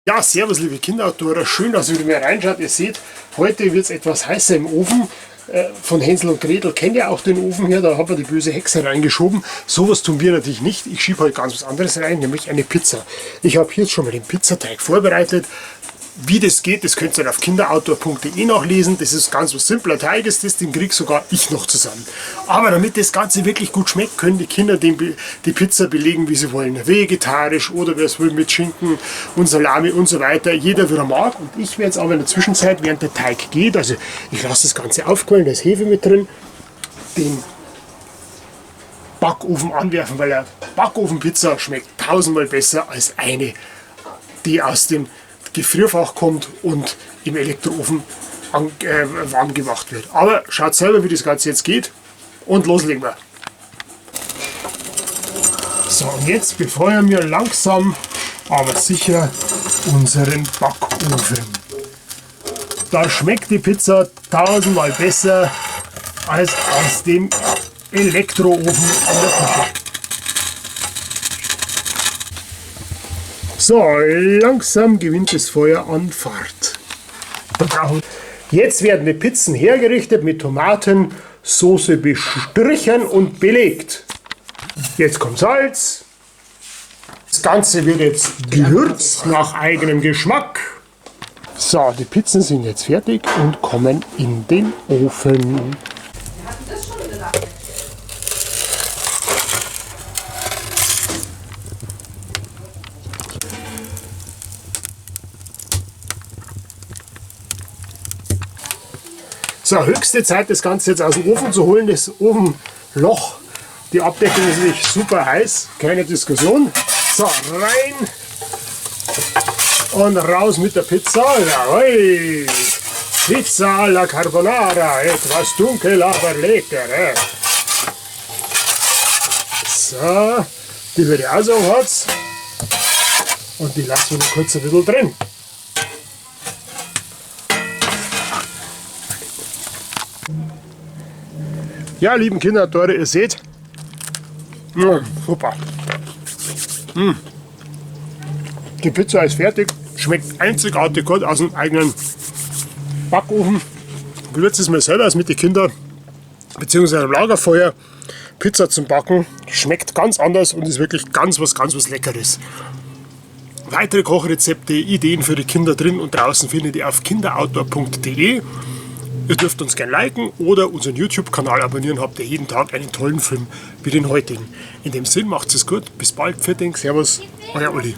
Ja, servus liebe Kinderautoren, schön, dass ihr wieder mal reinschaut. Ihr seht, heute wird es etwas heißer im Ofen. Von Hänsel und Gretel kennt ihr auch den Ofen hier, da hat man die böse Hexe reingeschoben. Sowas tun wir natürlich nicht. Ich schiebe heute ganz was anderes rein, nämlich eine Pizza. Ich habe hier jetzt schon mal den Pizzateig vorbereitet. Wie das geht, das könnt ihr auf kinderautor.de nachlesen. Das ist ganz was simpler Teig, den kriege sogar ich noch zusammen. Aber damit das Ganze wirklich gut schmeckt, können die Kinder die Pizza belegen, wie sie wollen. Vegetarisch oder wer es will mit Schinken und Salami und so weiter. Jeder wie er mag. Und ich werde jetzt aber in der Zwischenzeit, während der Teig geht, also ich lasse das Ganze aufquellen, da ist Hefe mit drin, den Backofen anwerfen, weil eine Backofenpizza schmeckt tausendmal besser als eine, die aus dem Gefrierfach kommt und im Elektroofen warm gemacht wird. Aber schaut selber, wie das Ganze jetzt geht und loslegen wir. So, und jetzt befeuern wir langsam, aber sicher unseren Backofen. Da schmeckt die Pizza tausendmal besser als aus dem Elektroofen an der Küche. So, langsam gewinnt das Feuer an Fahrt. Jetzt werden die Pizzen hergerichtet mit Tomatensoße bestrichen und belegt. Jetzt kommt Salz. Das Ganze wird jetzt gewürzt nach eigenem Geschmack. So, die Pizzen sind jetzt fertig und kommen in den Ofen. So, höchste Zeit, das Ganze jetzt aus dem Ofen zu holen. Das Ofenloch, die Abdeckung ist wirklich super heiß, keine Diskussion. So, rein und raus mit der Pizza. Jawohl! Pizza alla Carbonara, etwas dunkel, aber lecker. So, die wird auch so hart. Und die lassen wir noch kurz ein bisschen drin. Ja, lieben Kinderautoren, ihr seht, super. Die Pizza ist fertig, schmeckt einzigartig gut aus dem eigenen Backofen. Gewürzt es mir selber als mit den Kindern, beziehungsweise am Lagerfeuer. Pizza zum Backen schmeckt ganz anders und ist wirklich ganz was Leckeres. Weitere Kochrezepte, Ideen für die Kinder drin und draußen findet ihr auf kinderautor.de. Ihr dürft uns gerne liken oder unseren YouTube-Kanal abonnieren, habt ihr jeden Tag einen tollen Film wie den heutigen. In dem Sinn, macht's es gut, bis bald, Pfiat, Servus, euer Uli.